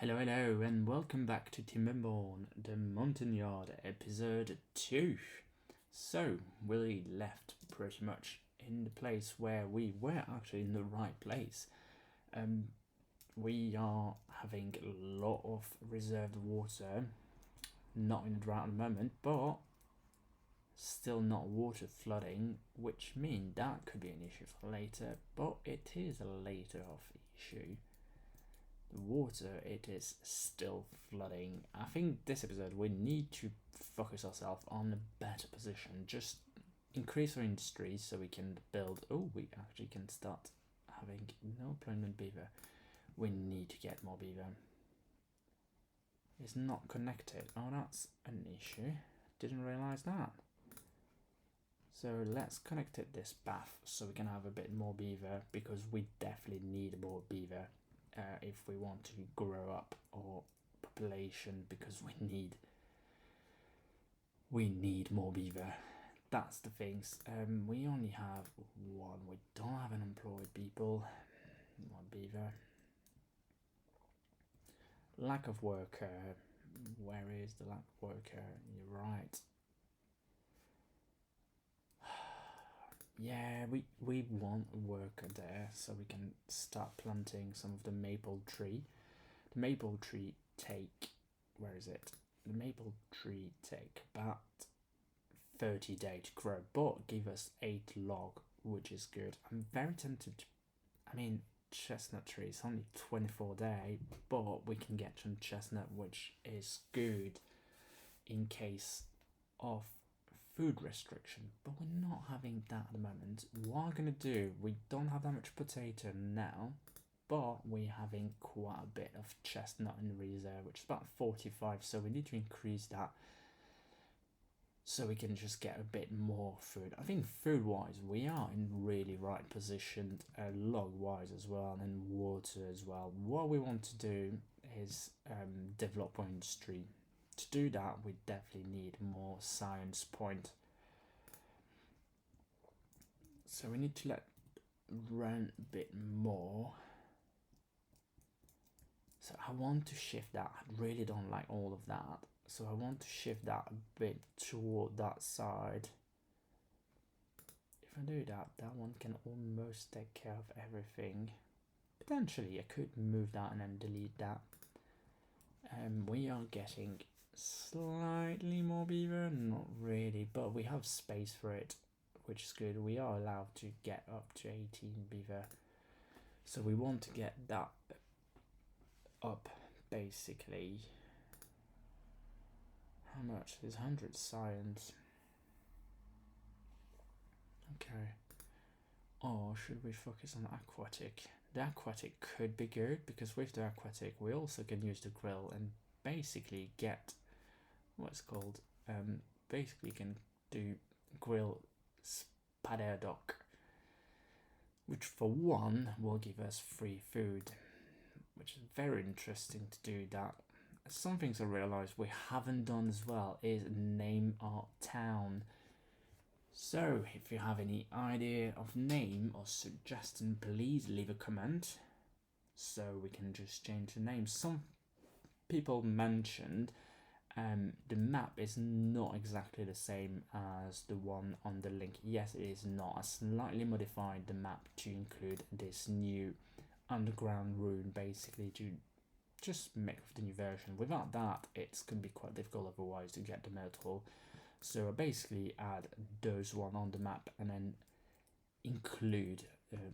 Hello, and welcome back to Timberborn, the Montagnard episode 2. So, we left pretty much in the place where we were actually in the right place. We are having a lot of reserved water, not in a drought at the moment, but still not water flooding, which means that could be an issue for later, but it is a later off issue. The water, it is still flooding. I think this episode we need to focus ourselves on a better position, just increase our industry so we can build. We actually can start having no employment beaver. We need to get more beaver. It's not connected. Oh, that's an issue. Didn't realize that. So let's connect it this path so we can have a bit more beaver, because we definitely need more beaver. If we want to grow up our population, because we need more beaver. That's the things. We only have one. We don't have an employed people. One beaver. Lack of worker. Where is the lack of worker? You're right. Yeah, we want a worker there so we can start planting some of the maple tree. The maple tree take, where is it? The maple tree take about 30 days to grow, but give us 8 log, which is good. I'm very tempted to, chestnut tree is only 24 days, but we can get some chestnut, which is good in case of food restriction, but we're not having that at the moment. What I'm gonna do, we don't have that much potato now, but we're having quite a bit of chestnut in reserve, which is about 45, so we need to increase that so we can just get a bit more food. I think food wise we are in really right position, log wise as well, and water as well. What we want to do is develop our industry. To do that, we definitely need more science point. So we need to let run a bit more. So I want to shift that. I really don't like all of that. So I want to shift that a bit toward that side. If I do that, that one can almost take care of everything. Potentially I could move that and then delete that. We are getting slightly more beaver, not really, but we have space for it, which is good. We are allowed to get up to 18 beaver, so we want to get that up basically. How much is 100 science? Okay. Or should we focus on aquatic? The aquatic could be good, because with the aquatic we also can use the grill and basically get what's called basically can do grill spadadoc, which for one will give us free food, which is very interesting to do that. Some things I realised we haven't done as well is name our town. So if you have any idea of name or suggestion, please leave a comment so we can just change the name. Some people mentioned the map is not exactly the same as the one on the link. Yes, it is not. I slightly modified the map to include this new underground rune, basically to just make the new version. Without that, it's going to be quite difficult otherwise to get the metal. So I basically add those one on the map and then include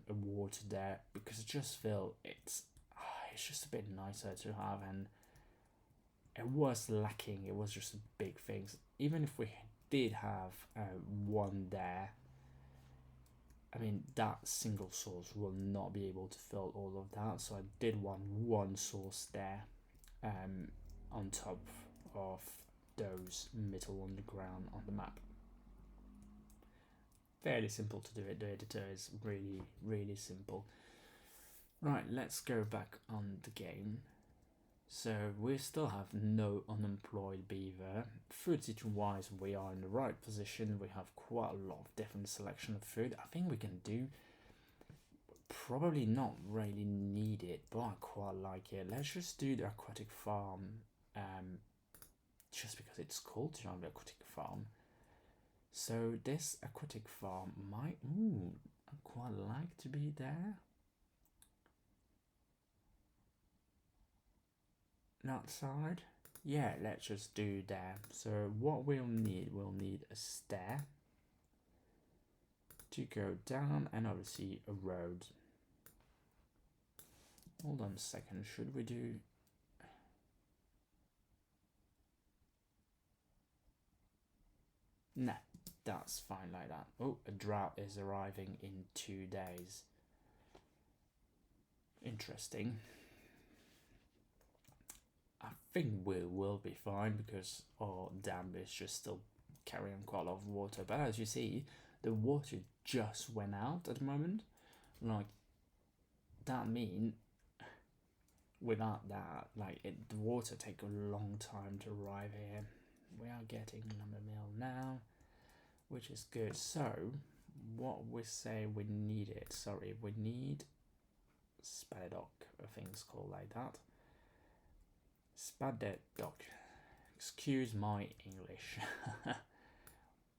a water there, because I just feel it's just a bit nicer to have, and it was lacking. It was just big things. Even if we did have one there, that single source will not be able to fill all of that, so I did want one source there on top of those middle on the ground on the map. Fairly simple to do it. The editor is really simple. Right, let's go back on the game. So we still have no unemployed beaver. Food situation wise, we are in the right position. We have quite a lot of different selection of food. I think we can do probably not really needed, but I quite like it. Let's just do the aquatic farm, just because it's called the aquatic farm. So this aquatic farm might, I quite like to be there. That side, yeah, let's just do that. So what we'll need a stair to go down, and obviously a road. Hold on a second, should we do... Nah, that's fine like that. Oh, a drought is arriving in 2 days. Interesting. I think we will be fine because our dam is just still carrying quite a lot of water. But as you see, the water just went out at the moment. Like, that mean without that, like, the water take a long time to arrive here. We are getting lumber mill now, which is good. So what we say we need it. Sorry, we need Spadedock, I think it's called like that. Spadedock. Excuse my English.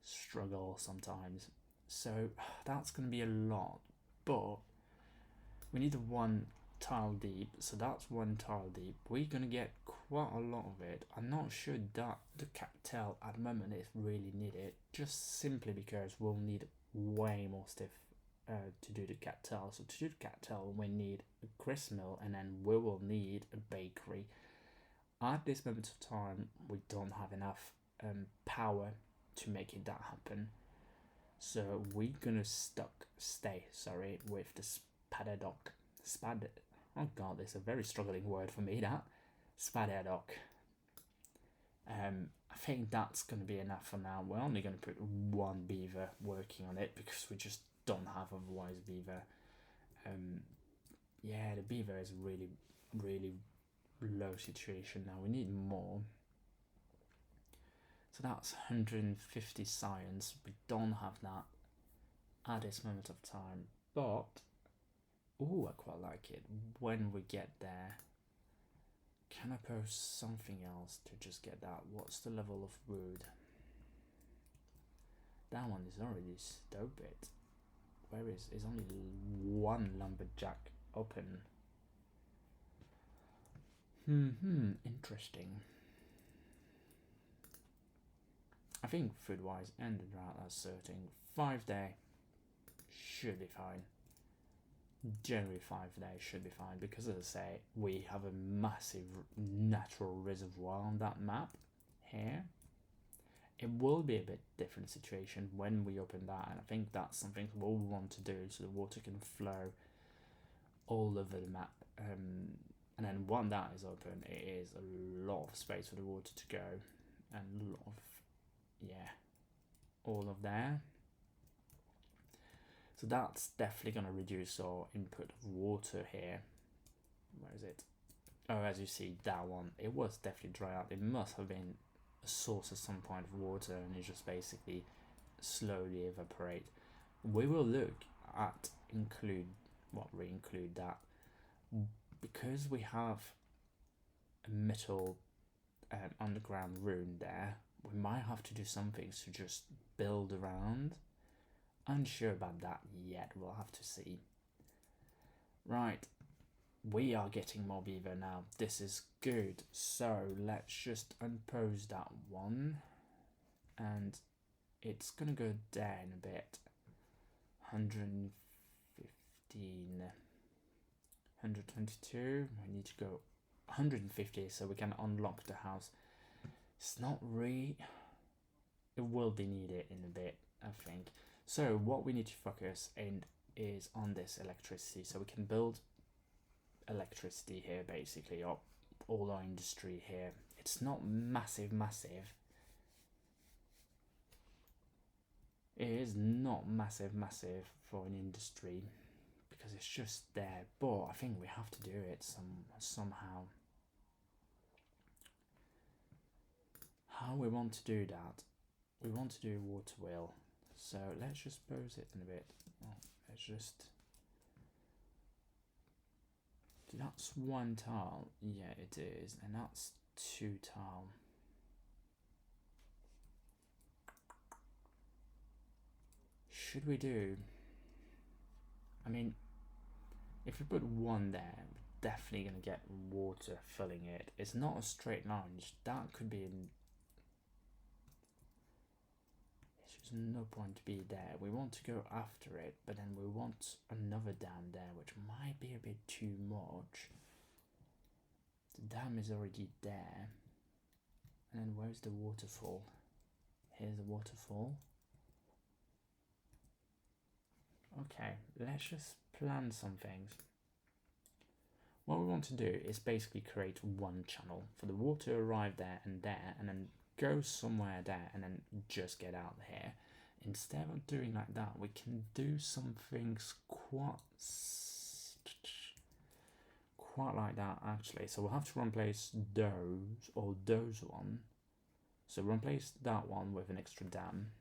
Struggle sometimes. So that's gonna be a lot, but we need 1 tile deep, so that's 1 tile deep. We're gonna get quite a lot of it. I'm not sure that the capital at the moment is really needed, just simply because we'll need way more stuff to do the capital. So to do the capital, we need a grist mill, and then we will need a bakery. At this moment of time, we don't have enough power to make it that happen. So we're gonna stay with the Spadedock. Oh god, it's a very struggling word for me, that. Spadedock. I think that's going to be enough for now. We're only going to put 1 beaver working on it because we just don't have otherwise beaver. Yeah, the beaver is really, really low situation now. We need more. So that's 150 science. We don't have that at this moment of time. But, oh, I quite like it. When we get there, can I post something else to just get that? What's the level of wood? That one is already stupid. Where is only 1 lumberjack open? Interesting. I think food wise and the drought are certain 5 day should be fine. Generally 5 days should be fine because, as I say, we have a massive natural reservoir on that map here. It will be a bit different situation when we open that, and I think that's something we'll want to do so the water can flow all over the map. And then when that is open, it is a lot of space for the water to go, and a lot of, yeah, all of there. So that's definitely going to reduce our input of water here. Where is it? Oh, as you see, that one, it was definitely dry out. It must have been a source at some point of water, and it just basically slowly evaporate. We will look at include that, because we have a metal underground rune there. We might have to do something to just build around. Unsure about that yet, we'll have to see. Right, we are getting more beaver now. This is good. So let's just unpose that one, and it's gonna go down a bit. 115, 122. We need to go 150 so we can unlock the house. It's not really, it will be needed in a bit, I think. So what we need to focus in is on this electricity, so we can build electricity here basically, or all our industry here. It's not massive. It is not massive for an industry because it's just there, but I think we have to do it somehow. How we want to do that? We want to do water wheel. So let's just pose it in a bit. Let's just That's 1 tile. Yeah, it is. And that's 2 tile. Should we do... I mean, if we put 1 there, we're definitely going to get water filling it. It's not a straight line. That could be in... There's no point to be there. We want to go after it, but then we want another dam there, which might be a bit too much. The dam is already there. And then where's the waterfall? Here's the waterfall. Okay, let's just plan some things. What we want to do is basically create 1 channel for the water to arrive there, and then go somewhere there, and then just get out here. Instead of doing like that, we can do some things quite like that actually. So we'll have to replace those one. So replace that one with an extra dam.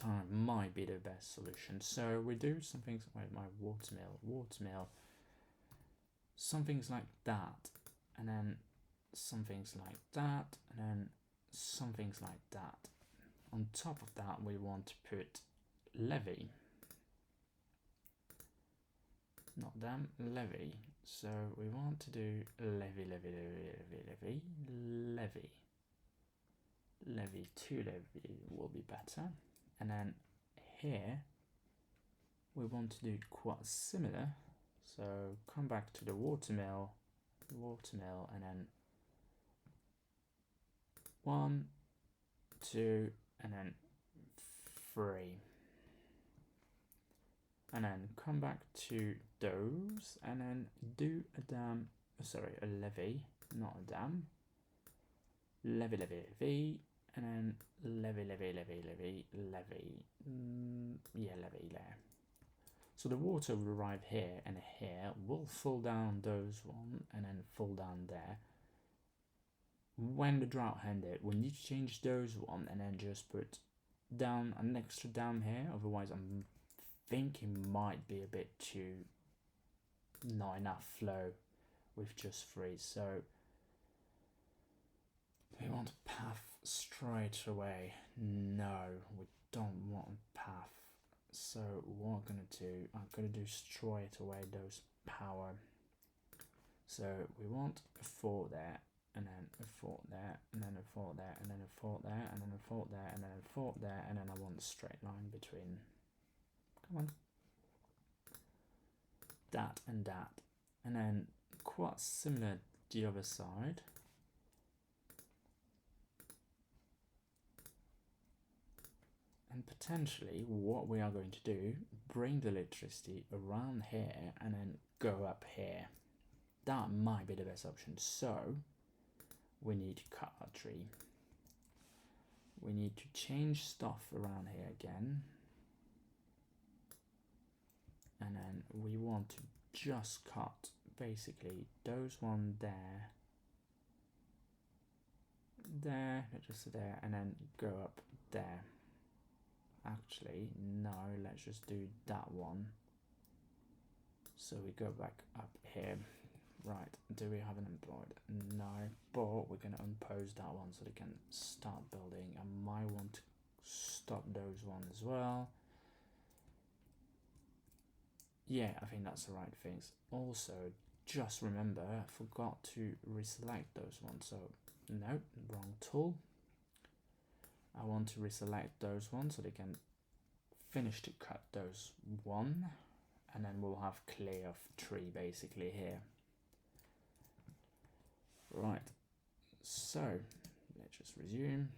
That might be the best solution. So we do some things like my water mill, some things like that, and then some things like that, and then some things like that. On top of that, we want to put levee. Not dam, levee. So we want to do levee. 2 levee will be better. And then here, we want to do quite similar. So come back to the water mill, and then 1, 2, and then 3. And then come back to those, and then do a dam, a levee, not a dam. Levee, and then levee. Yeah, levee there. So the water will arrive here and here, will fall down those one, and then fall down there. When the drought ended, we need to change those one, and then just put down an extra dam here. Otherwise, I'm thinking might be a bit too not enough flow with just 3. So we want a path straight away. No, we don't want a path. So what I'm gonna do, straight away those power. So we want a 4 there, and then a 4 there, and then a 4 there, and then a 4 there, and then a 4 there, and then a 4 there, and then I want a straight line between. Come on. That and that. And then quite similar the other side. And potentially what we are going to do, bring the electricity around here and then go up here. That might be the best option. So we need to cut our tree. We need to change stuff around here again. And then we want to just cut basically those one there, just there, and then go up there. Actually, no, let's just do that one. So we go back up here. Right, do we have an employed? No, but we're going to unpose that one so they can start building. I might want to stop those one as well. Yeah, I think that's the right things. Also, just remember, I forgot to reselect those ones. So, no, wrong tool. I want to reselect those ones so they can finish to cut those one. And then we'll have clear of tree basically here. Right, so let's just resume.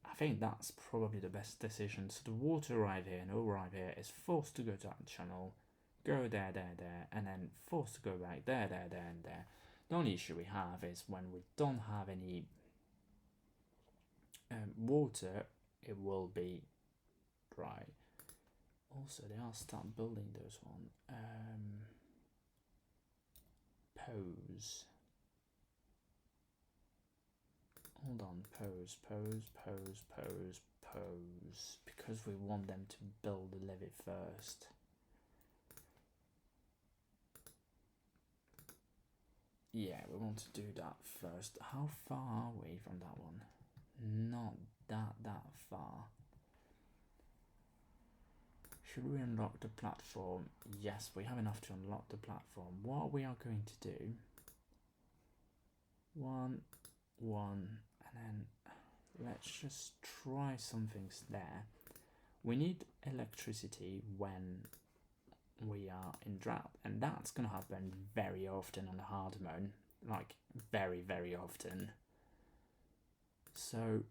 I think that's probably the best decision. So the water arrive here and arrive here is forced to go to that channel, go there, and then forced to go back there, and there. The only issue we have is when we don't have any water, it will be dry. Also, they are start building those one. Pose. Hold on, pose, because we want them to build the levee first. yeah, we want to do that first. How far are we from that one? Not that far. Should we unlock the platform? Yes, we have enough to unlock the platform. What we are going to do, one, and then let's just try some things there. We need electricity when we are in drought, and that's going to happen very often on the hard mode, like very often. So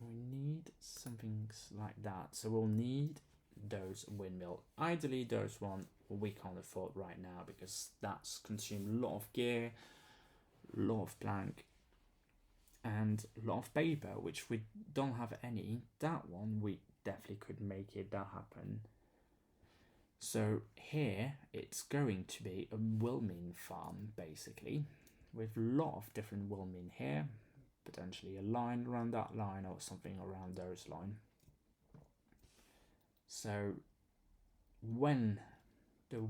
we need something like that. So we'll need those windmill. Ideally, those one we can't afford right now because that's consumed a lot of gear, a lot of plank, and a lot of paper, which we don't have any. That one we definitely could make it that happen. So here it's going to be a Wilmin farm basically, with a lot of different Wilmin here, potentially a line around that line or something around those line. So when the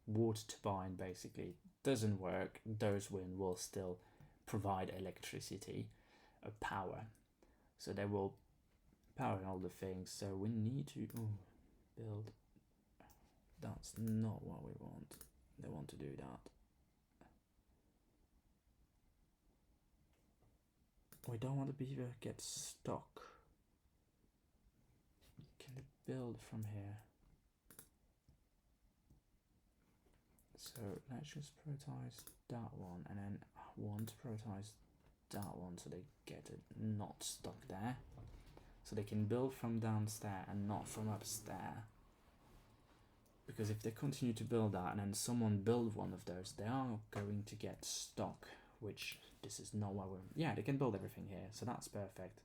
water turbine basically doesn't work, those wind will still provide electricity, power. So they will power all the things. So we need to build. That's not what we want. They want to do that. We don't want the beaver to get stuck. Can they build from here? So let's just prioritize that one, and then I want to prioritize that one so they get it not stuck there. So they can build from downstairs and not from upstairs. Because if they continue to build that and then someone build one of those, they are going to get stuck, which this is not what we're... Yeah, they can build everything here, so that's perfect.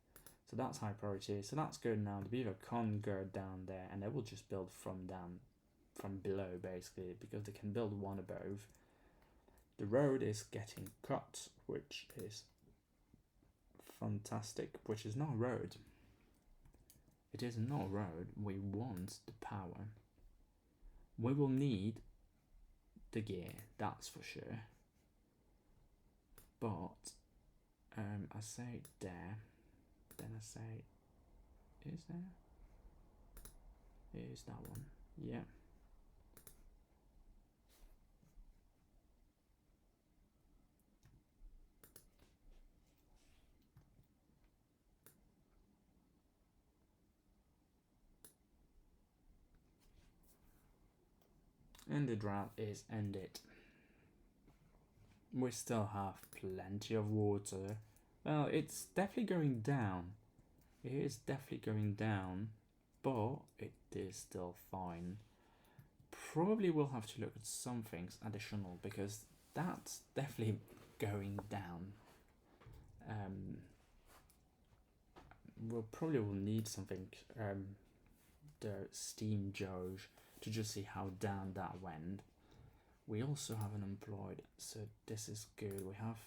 So that's high priority, so that's good now. The beaver can't go down there, and they will just build from below, basically, because they can build one above. The road is getting cut, which is fantastic, which is not a road. It is not a road. We want the power. We will need the gear, that's for sure. But I say there, then I say, is there? It is that one, yeah. And the drought is ended. We still have plenty of water. Well, it's definitely going down. It is definitely going down, but it is still fine. Probably we'll have to look at some things additional because that's definitely going down. We'll probably will need something, the steam gauge, to just see how down that went. We also have an employed, so this is good. We have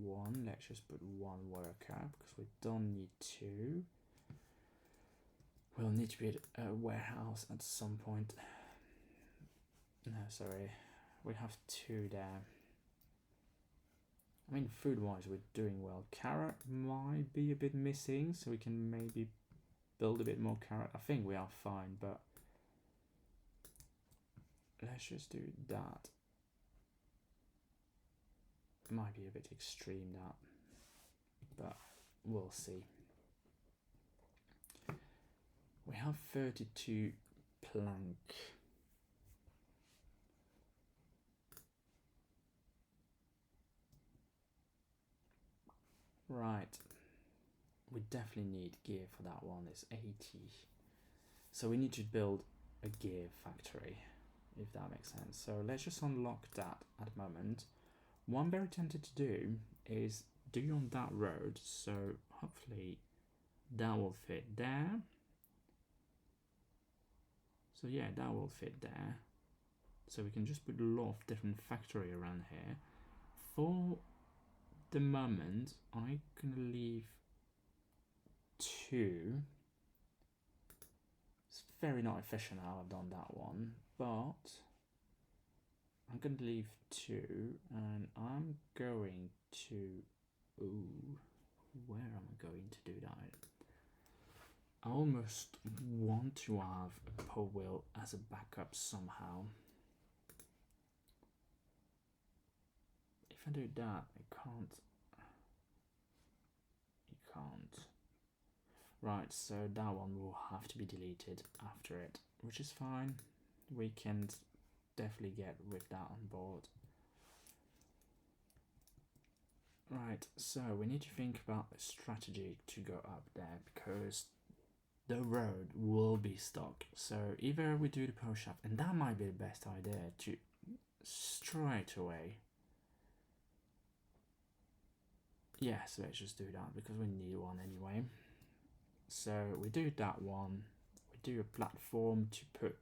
one. Let's just put one worker because we don't need two. We'll need to be at a warehouse at some point. No, sorry. We have two there. I mean, food-wise, we're doing well. Carrot might be a bit missing, so we can maybe build a bit more carrot. I think we are fine, but let's just do that. Might be a bit extreme, that, but we'll see. We have 32 plank. Right. We definitely need gear for that one. It's 80. So we need to build a gear factory, if that makes sense. So let's just unlock that at the moment. What I'm very tempted to do is do on that road, so hopefully that will fit there. So yeah, that will fit there. So we can just put a lot of different factory around here. For the moment, I'm gonna leave two. It's very not efficient how I've done that one, but I'm going to leave 2, and I'm going to... Ooh, where am I going to do that? I almost want to have a pull wheel as a backup somehow. If I do that, I can't. You can't. Right, so that one will have to be deleted after it, which is fine. We can definitely get with that on board. Right, so we need to think about a strategy to go up there, because the road will be stuck. So either we do the pull shaft, and that might be the best idea, to straight away. Yes, let's just do that because we need one anyway. So we do that one, we do a platform to put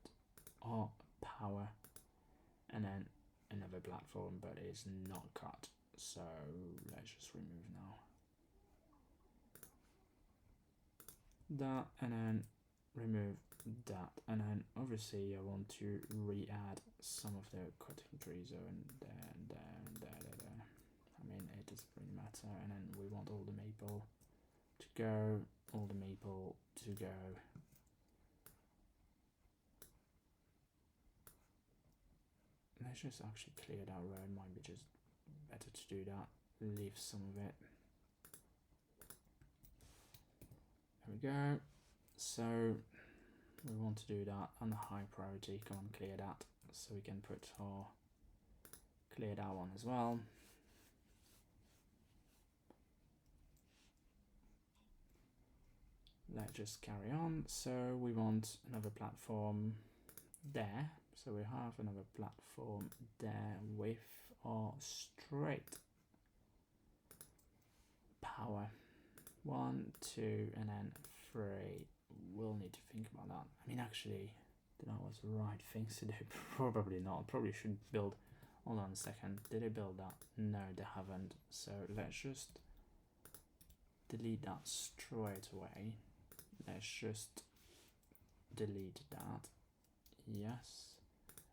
our power, and then another platform, but it's not cut. So let's just remove now. That, and then remove that, and then obviously I want to re-add some of the cutting tree zone there and there and there. I mean, it doesn't really matter. And then we want all the maple to go, all the maple to go. Let's just actually clear that road. Might be just better to do that. Leave some of it. There we go. So we want to do that on the high priority. Come on, clear that, so we can put our clear that one as well. Let's just carry on. So we want another platform there. So we have another platform there with our straight power. 1, 2, and then 3. We'll need to think about that. I mean, actually, that was the right things to do. Probably not. Probably should build. Hold on a second. Did they build that? No, they haven't. So let's just delete that straight away. Let's just delete that. Yes.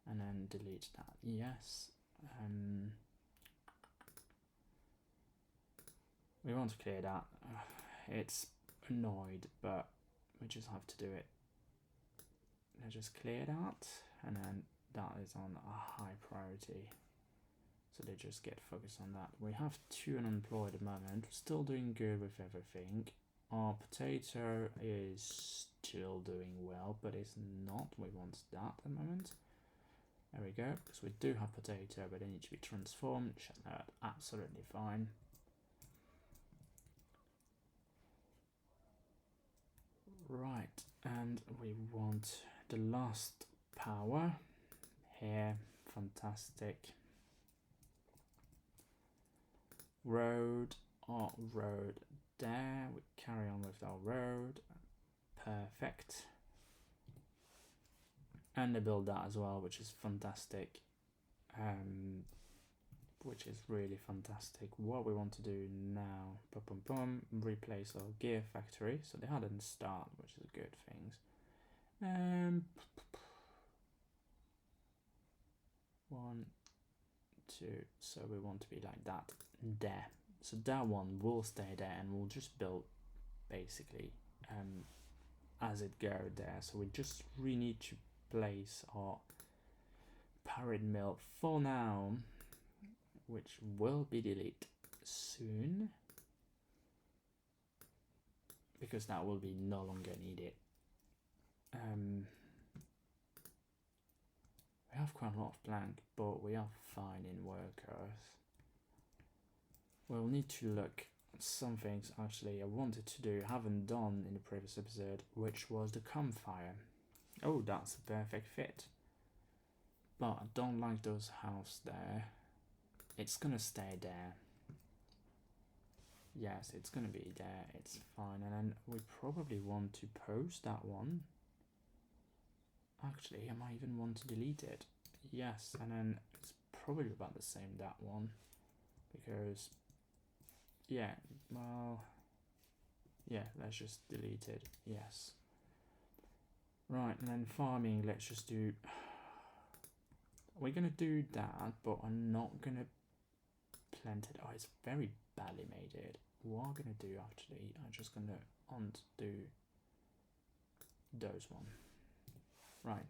And then delete that. Yes. We want to clear that. It's annoyed, but we just have to do it. Let's just clear that, and then that is on a high priority. So they just get focused on that. We have 2 unemployed at the moment. Still doing good with everything. Our potato is still doing well, but it's not. We want that at the moment. There we go, because we do have potato, but they need to be transformed. That's absolutely fine. Right, and we want the last power here. Fantastic. Road, our road there. We carry on with our road. Perfect. And they build that as well, which is fantastic. Which is really fantastic. What we want to do now, replace our gear factory. So they hadn't start, which is a good thing. 1, 2. So we want to be like that there. So that one will stay there, and we'll just build basically as it go there. So we just really need to place our parrot mill for now, which will be deleted soon, because that will be no longer needed. We have quite a lot of blank, but we are fine in workers. We'll need to look at some things actually I wanted to do, haven't done in the previous episode, which was the campfire. Oh, that's a perfect fit. But I don't like those houses there. It's gonna stay there. Yes, it's gonna be there. It's fine. And then we probably want to post that one. Actually, I might even want to delete it. Yes, and then it's probably about the same, that one. Because, yeah, well, yeah, let's just delete it. Yes. Right, and then farming, let's just do we're gonna do that, but I'm not gonna plant it. Oh, it's very badly made it. What I'm gonna do actually, I'm just gonna undo those one. Right.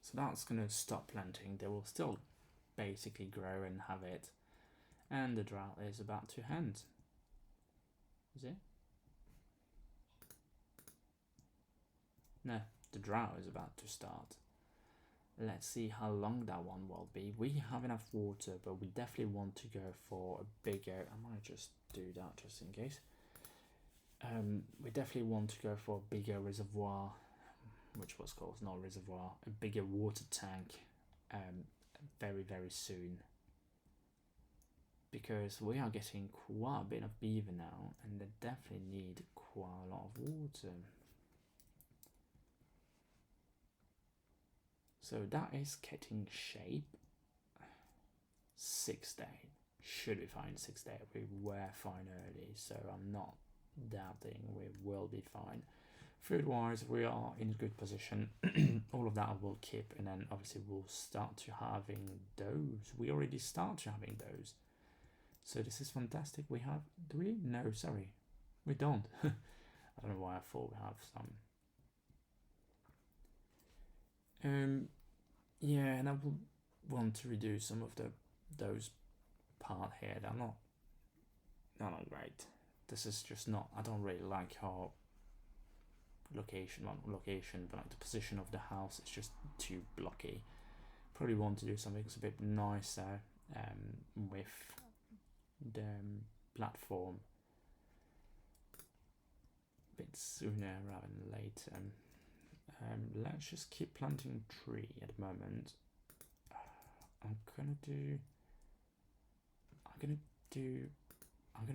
So that's gonna stop planting. They will still basically grow and have it. And the drought is about to end. Is it? No, the drought is about to start. Let's see how long that one will be. We have enough water, but we definitely want to go for a bigger... I might just do that just in case. We definitely want to go for a bigger reservoir, which was called not reservoir, a bigger water tank very, very soon. Because we are getting quite a bit of beaver now, and they definitely need quite a lot of water. So that is getting shape. 6 day. Should be fine 6 day. We were fine early, so I'm not doubting we will be fine. Food wise, we are in a good position. All of that I will keep, and then obviously we'll start to having those. We already start to having those. So this is fantastic. We have... Do we? No, sorry. We don't. I don't know why I thought we have some. Yeah, and I will want to reduce some of those part here. They're not great. This is just not... I don't really like how location, but like the position of the house is just too blocky. Probably want to do something that's a bit nicer with the platform a bit sooner rather than later. Let's just keep planting tree at the moment. I'm gonna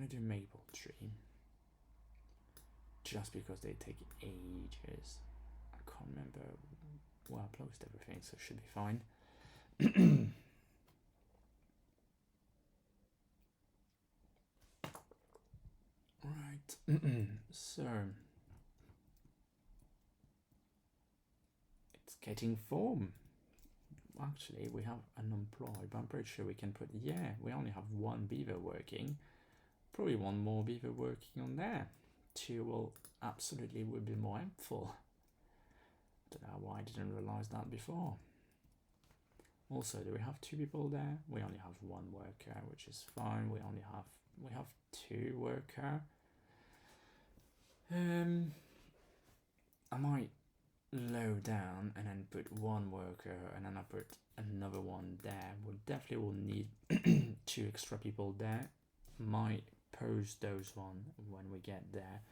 do maple tree just because they take ages. I can't remember. Well, I closed everything, so it should be fine. Right. So it's getting form. Actually, we have unemployed, but I'm pretty sure we can put... Yeah, we only have 1 beaver working. Probably 1 more beaver working on there. 2 will absolutely would be more helpful. I don't know why I didn't realize that before. Also, do we have 2 people there? We only have 1 worker, which is fine. We have 2 worker. I might low down and then put 1 worker, and then I put another one there. We definitely will need 2 extra people there. Might post those one when we get there.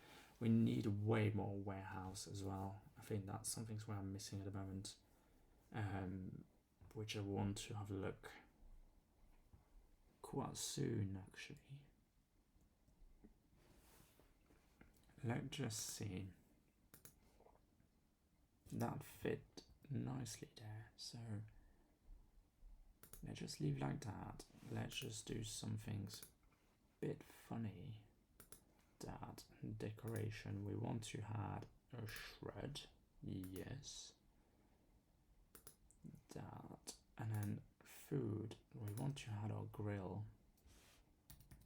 We need way more warehouse as well. I think that's something where I'm missing at the moment, which I want to have a look quite soon actually. Let's just see. That fit nicely there, so let's just leave like that. Let's just do some things a bit funny. That decoration, we want to add a shred, yes. That, and then food, we want to add our grill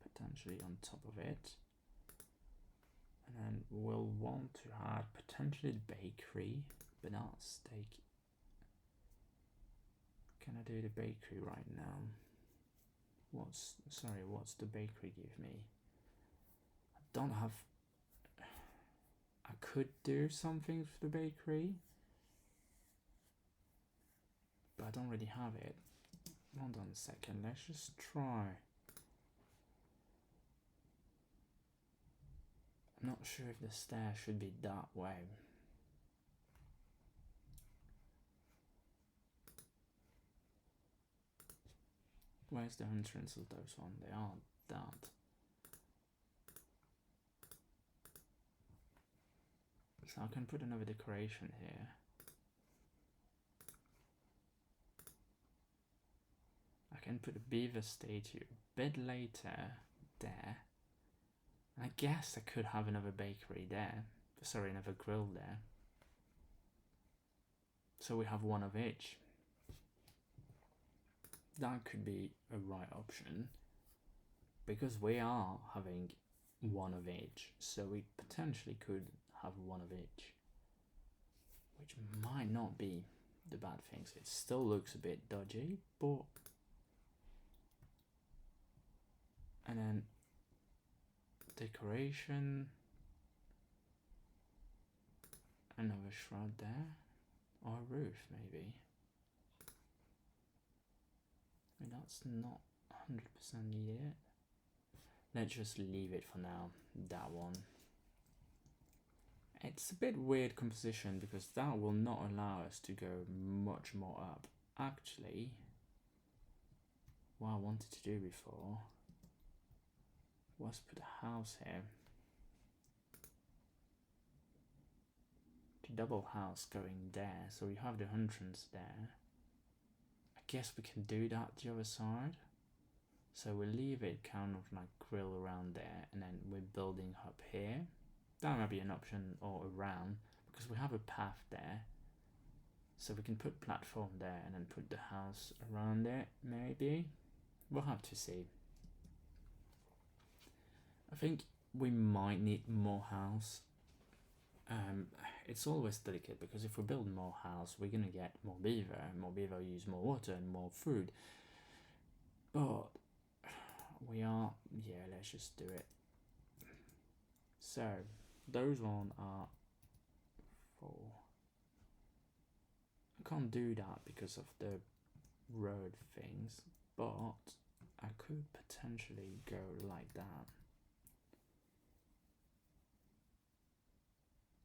potentially on top of it. And then we'll want to add potentially the bakery, but not steak. Can I do the bakery right now? What's the bakery give me? I don't have... I could do something for the bakery, but I don't really have it. Hold on a second, let's just try. I'm not sure if the stair should be that way. Where's the entrance of those one? They are that. So I can put another decoration here. I can put a beaver statue a bit later there. And I guess I could have another bakery there. Sorry, another grill there. So we have one of each. That could be a right option, because we are having one of each, so we potentially could have one of each, which might not be the bad things. It still looks a bit dodgy, but... And then decoration, another shroud there, or a roof maybe. I mean, that's not 100% needed. Let's just leave it for now, that one. It's a bit weird composition because that will not allow us to go much more up. Actually, what I wanted to do before was put a house here. The double house going there, so we have the entrance there. I guess we can do that the other side. So we'll leave it kind of like grill around there, and then we're building up here. That might be an option, or around, because we have a path there. So we can put platform there and then put the house around it, maybe. We'll have to see. I think we might need more house. It's always delicate, because if we build more house, we're gonna get more beaver. More beaver use more water and more food. But we are, yeah, let's just do it. So those one are 4. I can't do that because of the road things, but I could potentially go like that.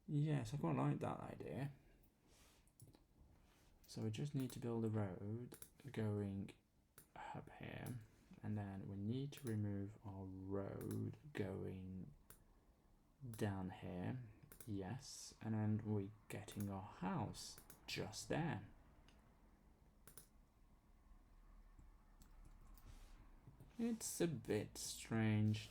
Yes, I quite like that idea. So we just need to build a road going up here, and then we need to remove our road going down here. Yes, and then we're getting our house just there. It's a bit strange.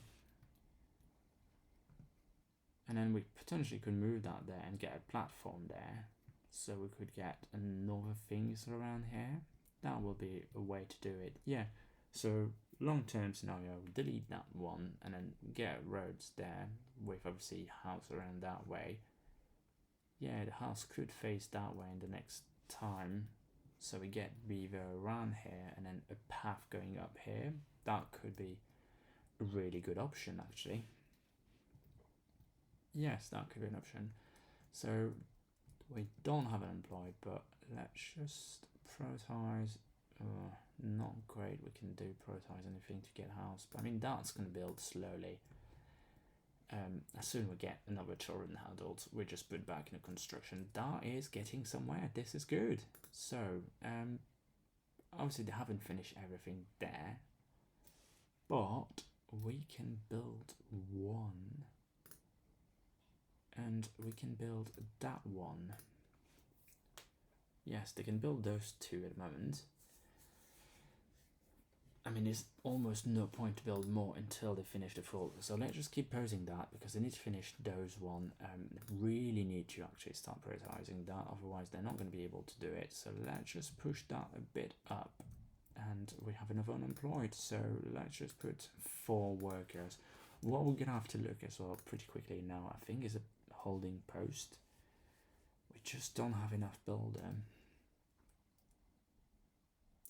And then we potentially could move that there and get a platform there, so we could get another things around here. That will be a way to do it. Yeah, so long-term scenario, delete that one and then get roads there with obviously house around that way. Yeah, the house could face that way in the next time, so we get beaver around here and then a path going up here. That could be a really good option, actually. Yes, that could be an option. So we don't have an employed, but let's just prioritize. Not great. We can do prioritize anything to get a house, but I mean that's going to build slowly. As soon as we get another children adults, we just put back in a construction. That is getting somewhere. This is good. So obviously they haven't finished everything there, but we can build one. And we can build that one. Yes, they can build those 2 at the moment. I mean, there's almost no point to build more until they finish the full. So let's just keep posing that, because they need to finish those one. Really need to actually start prioritizing that, otherwise they're not going to be able to do it. So let's just push that a bit up. And we have another unemployed, so let's just put 4 workers. What we're going to have to look as well pretty quickly now, I think, is a holding post. We just don't have enough builder.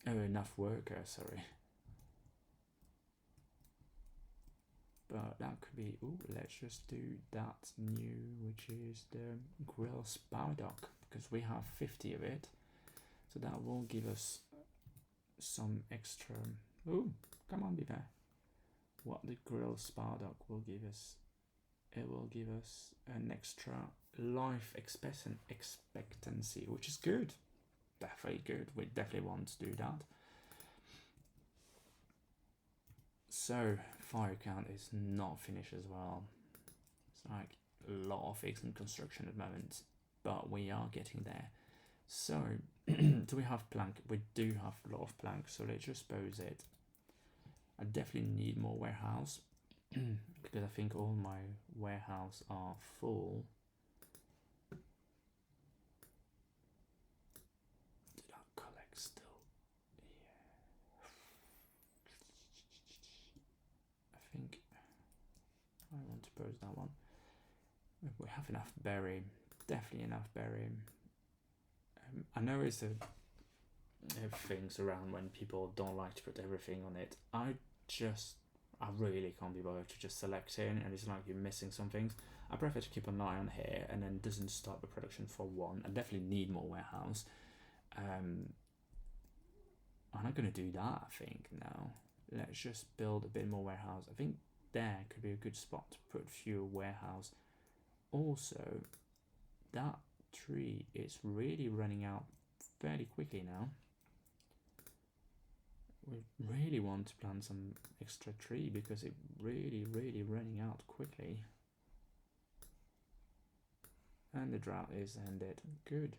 Oh, enough worker, sorry. But that could be, let's just do that new, which is the grill spout dock, because we have 50 of it. So that will give us some extra, come on, be there. What the grill spout dock will give us, it will give us an extra life expectancy, which is good. Definitely good. We definitely want to do that. So fire count is not finished as well. It's like a lot of things in construction at the moment, but we are getting there. So do we have plank? We do have a lot of plank, so let's just pose it. I definitely need more warehouse because I think all my warehouse are full. post that one. We have enough berry, definitely enough berry. I know it's a things around when people don't like to put everything on it. I really can't be bothered to just select it, and it's like you're missing some things. I prefer to keep an eye on here and then doesn't start the production for one. I definitely need more warehouse. I'm not going to do that, I think, now. Let's just build a bit more warehouse. I think there could be a good spot to put fewer warehouse. Also, that tree is really running out fairly quickly now. We really want to plant some extra tree because it really running out quickly. And the drought is ended. Good.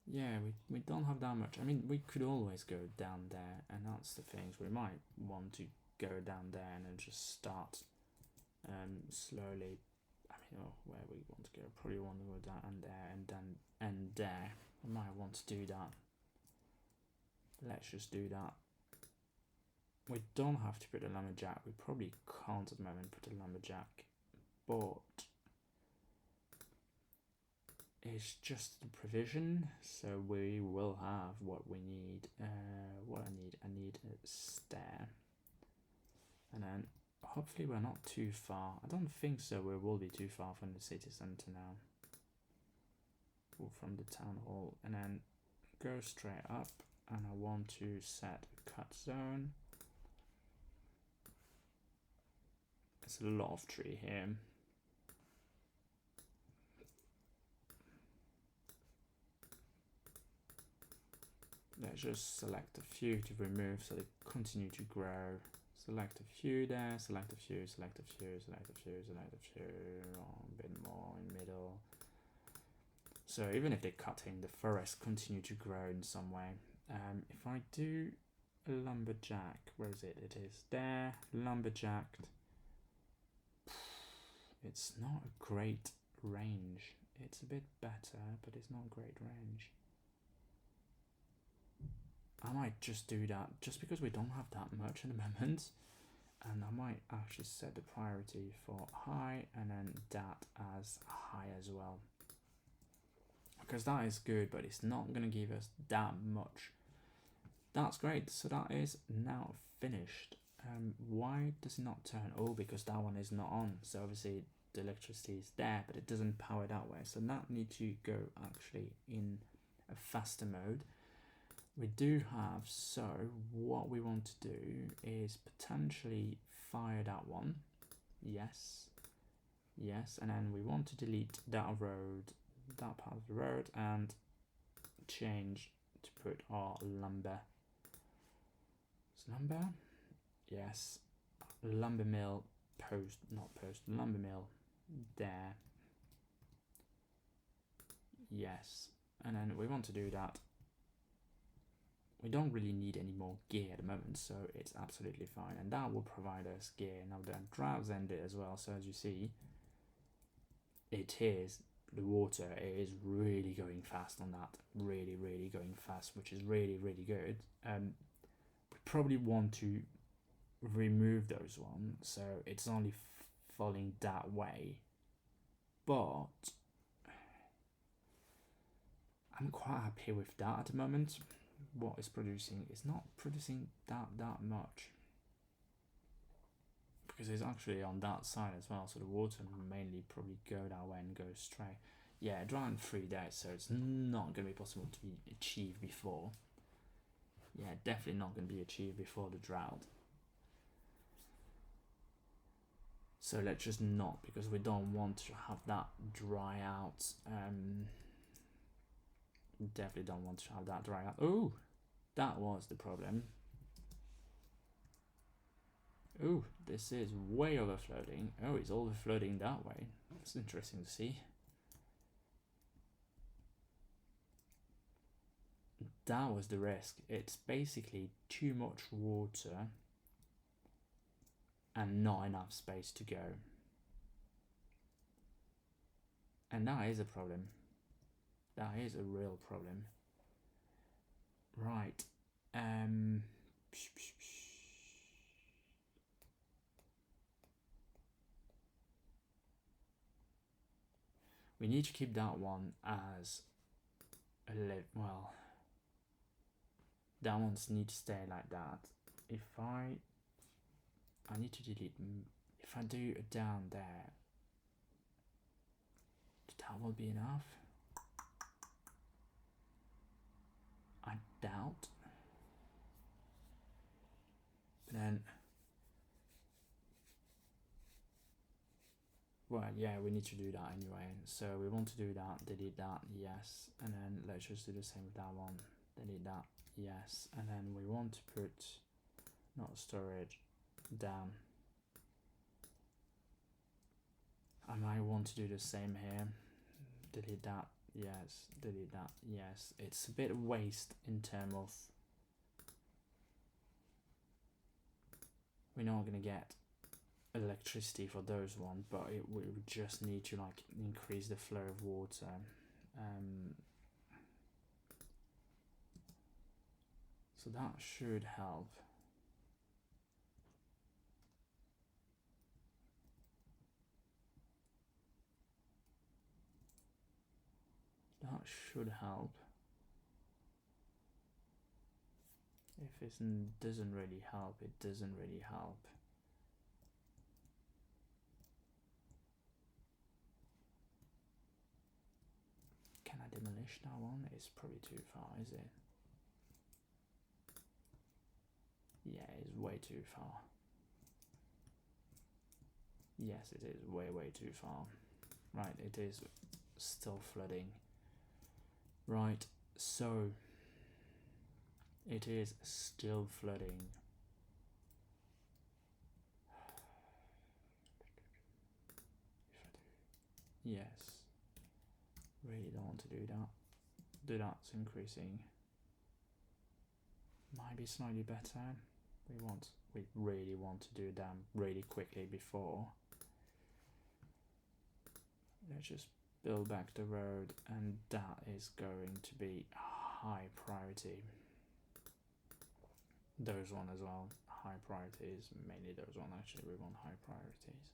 Yeah, we don't have that much. I mean, we could always go down there, and that's the things. We might want to go down there and then just start slowly. I mean, where we want to go. Probably want to go down there and then end there. I might want to do that. Let's just do that. We don't have to put a lumberjack. We probably can't at the moment put a lumberjack, but it's just the provision, so we will have what we need. What I need a stair, and then hopefully we're not too far. I don't think so. We will be too far from the city centre now, or from the town hall, and then go straight up. And I want to set a cut zone. There's a lot of tree here. Let's just select a few to remove so they continue to grow. Select a few there, select a few, select a few, select a few, select a few, a bit more in middle. So even if they're cutting, the forest continue to grow in some way. If I do a lumberjack, where is it? It is there, lumberjacked. It's not a great range. It's a bit better, but it's not a great range. I might just do that just because we don't have that much at the moment, and I might actually set the priority for high and then that as high as well, because that is good, but it's not going to give us that much. That's great. So that is now finished. Why does it not turn? Oh, because that one is not on, so obviously the electricity is there but it doesn't power that way, so that needs to go actually in a faster mode. We do have, so what we want to do is potentially fire that one. Yes, and then we want to delete that road, that part of the road, and change to put our lumber. It's lumber? Yes, lumber mill post, not post, lumber mill there. Yes, and then we want to do that. We don't really need any more gear at the moment, so it's absolutely fine, and that will provide us gear. Now the drought's ended as well, so as you see, the water is really going fast on that, really going fast, which is really good. We probably want to remove those ones, so it's only falling that way, but I'm quite happy with that at the moment. What is producing is not producing that much, because it's actually on that side as well, so the water will mainly probably go that way and go straight. Yeah, dry in 3 days, so it's not going to be possible to be achieved before. Yeah, definitely not going to be achieved before the drought. So let's just not, because we don't want to have that dry out. Definitely don't want to have that dry out. Oh, that was the problem. Oh, this is way overflowing. Oh, it's overflowing that way. That's interesting to see. That was the risk. It's basically too much water and not enough space to go. And that is a problem. That is a real problem. Right. We need to keep that one as a well, that one's need to stay like that. If I need to delete, if I do a down there, that will be enough. I doubt. But then, well, yeah, we need to do that anyway. So we want to do that, delete that, yes. And then let's just do the same with that one. Delete that, yes. And then we want to put, not storage, down. I might want to do the same here. Delete that, yes. Delete that, yes. It's a bit of waste in terms of, we're not going to get electricity for those ones, but we just need to like increase the flow of water. So that should help. That should help. If it doesn't really help, it doesn't really help. Can I demolish that one? It's probably too far, is it? Yeah, it's way too far. Yes, it is way too far. Right, it is still flooding. Right, so it is still flooding. Yes. Really don't want to do that. Do that's increasing. Might be slightly better. We really want to do them really quickly before. Let's just build back the road, and that is going to be high priority. Those one as well, high priorities, mainly those one actually, we want high priorities.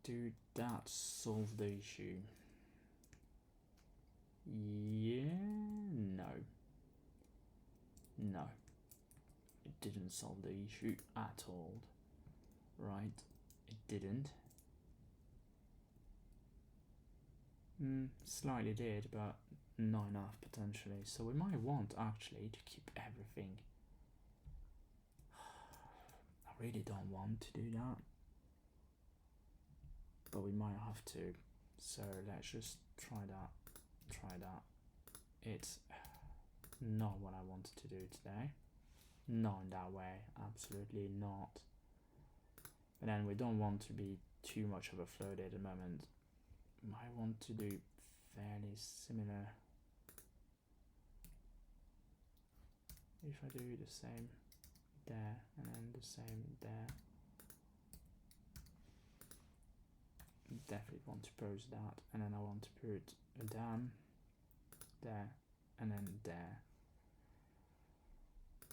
Do that solve the issue? Yeah, no. No. It didn't solve the issue at all. Right, it didn't. Slightly did, but not enough potentially. So we might want actually to keep everything. I really don't want to do that, but we might have to. So let's just try that. It's not what I wanted to do today. Not in that way, absolutely not. But then we don't want to be too much of a float at the moment. I want to do fairly similar. If I do the same there and then the same there, definitely want to pose that, and then I want to put a dam there and then there.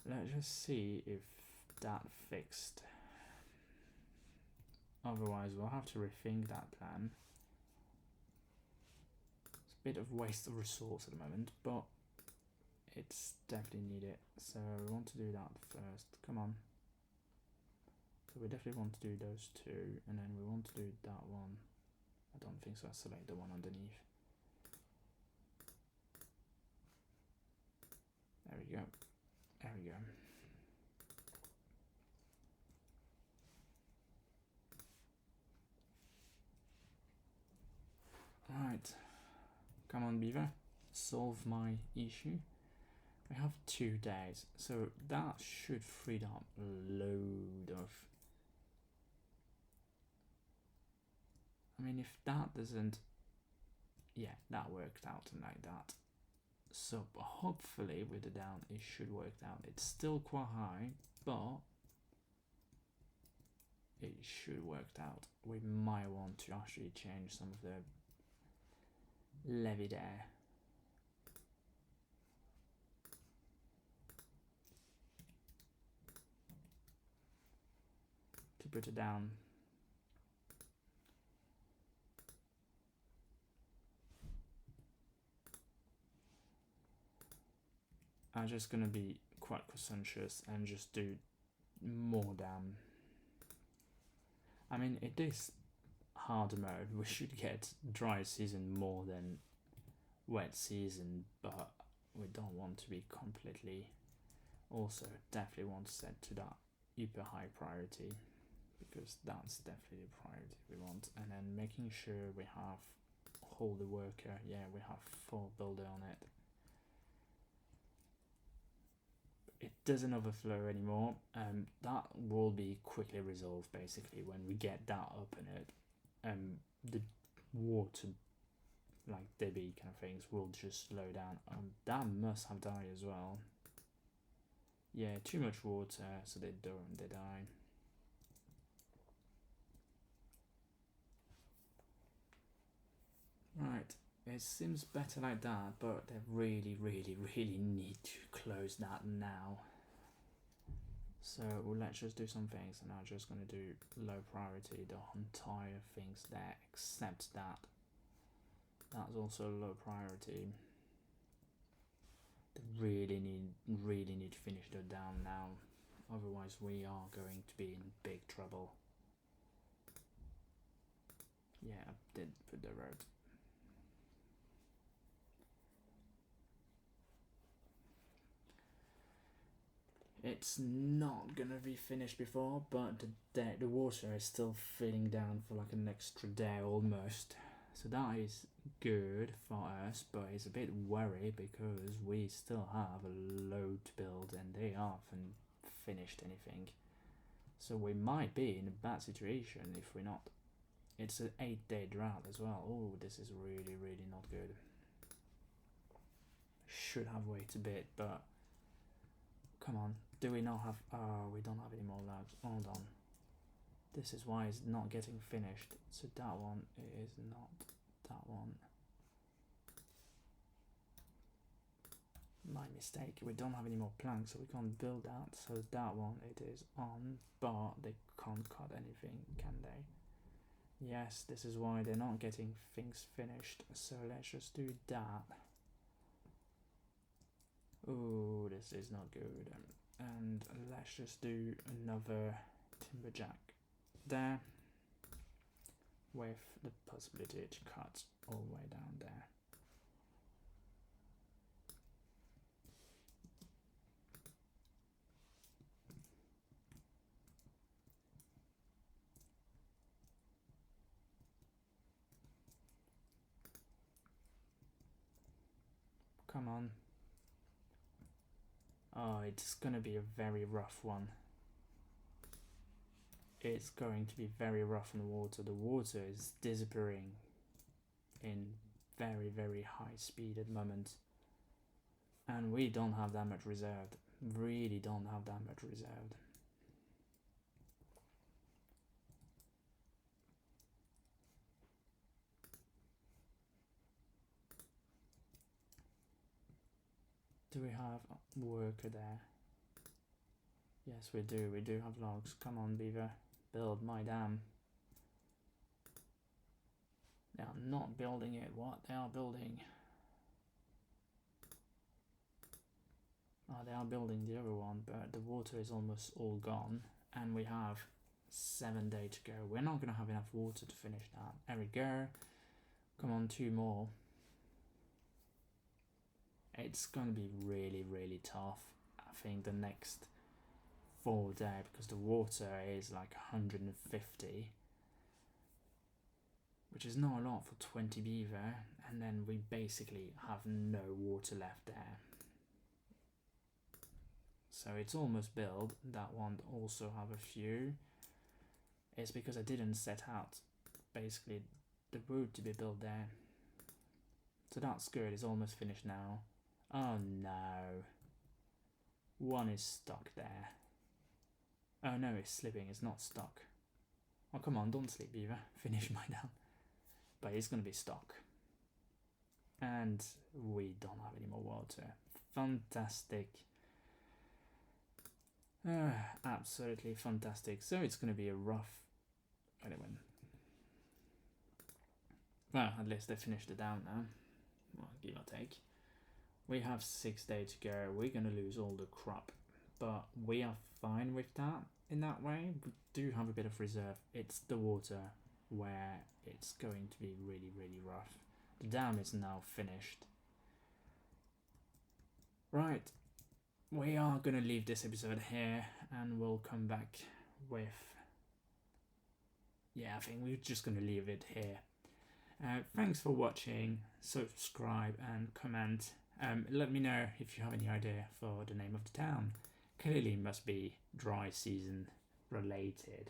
Let's just see if that fixed. Otherwise we'll have to rethink that plan. It's a bit of waste of resource at the moment, but it's definitely needed. So we want to do that first. Come on. So we definitely want to do those two, and then we want to do that one. I don't think so. I select the one underneath. There we go. There we go. Right. Come on, Beaver. Solve my issue. We have 2 days, so that should free up a load of. I mean, if that doesn't, yeah, that worked out like that. So hopefully with the down, it should work out. It's still quite high, but it should work out. We might want to actually change some of the levy there. To put it down. I'm just gonna be quite conscientious and just do more dam. I mean, it is hard mode. We should get dry season more than wet season, but we don't want to be completely. Also, definitely want to set to that hyper high priority, because that's definitely the priority we want. And then making sure we have all the worker. Yeah, we have 4 builder on it. It doesn't overflow anymore. That will be quickly resolved basically when we get that up in it. The water, like debit kind of things, will just slow down. That must have died as well. Yeah, too much water, so they die. Right, it seems better like that, but they really need to close that now. So let's just do some things, and I'm just gonna do low priority the entire things there, except that. That's also low priority. They really need to finish the dam now, otherwise we are going to be in big trouble. Yeah, I did put the road. It's not gonna be finished before, but the water is still filling down for like an extra day almost. So that is good for us, but it's a bit worry because we still have a load to build and they haven't finished anything. So we might be in a bad situation if we're not. It's an 8-day drought as well. Oh, this is really not good. Should have waited a bit, but come on. Do we not have... Oh, we don't have any more labs. Hold on. This is why it's not getting finished. So that one is not that one. My mistake. We don't have any more planks, so we can't build that. So that one, it is on, but they can't cut anything, can they? Yes, this is why they're not getting things finished. So let's just do that. Oh, this is not good. And let's just do another timberjack there, with the possibility to cut all the way down there. Come on. Oh, it's gonna be a very rough one. It's going to be very rough on the water. The water is disappearing in very high speed at the moment. And we don't have that much reserved. Really don't have that much reserved. Do we have a worker there? Yes, we do. We do have logs. Come on, beaver. Build my dam. They are not building it. What? They are building. Oh, they are building the other one, but the water is almost all gone. And we have 7 days to go. We're not going to have enough water to finish that. There we go. Come on, 2 more. It's going to be really tough. I think the next 4 days, because the water is like 150, which is not a lot for 20 beaver, and then we basically have no water left there. So it's almost built. That one also have a few. It's because I didn't set out basically the road to be built there. So that's good. It's almost finished now. Oh no. One is stuck there. Oh no, it's slipping. It's not stuck. Oh come on, don't sleep, beaver. Finish my dam. But it's gonna be stuck. And we don't have any more water. Fantastic. Absolutely fantastic. So it's going to be a rough... Anyway. Well, at least they finished it down now. Well, give or take. We have 6 days to go. We're going to lose all the crop, but we are fine with that in that way. We do have a bit of reserve. It's the water where it's going to be really, really rough. The dam is now finished. Right, we are going to leave this episode here and we'll come back with... Yeah, I think we're just going to leave it here. Thanks for watching. Subscribe and comment. Let me know if you have any idea for the name of the town. Clearly must be dry season related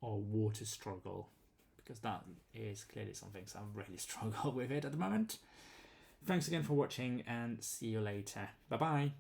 or water struggle, because that is clearly something I really struggle with it at the moment. Thanks again for watching and see you later. Bye bye.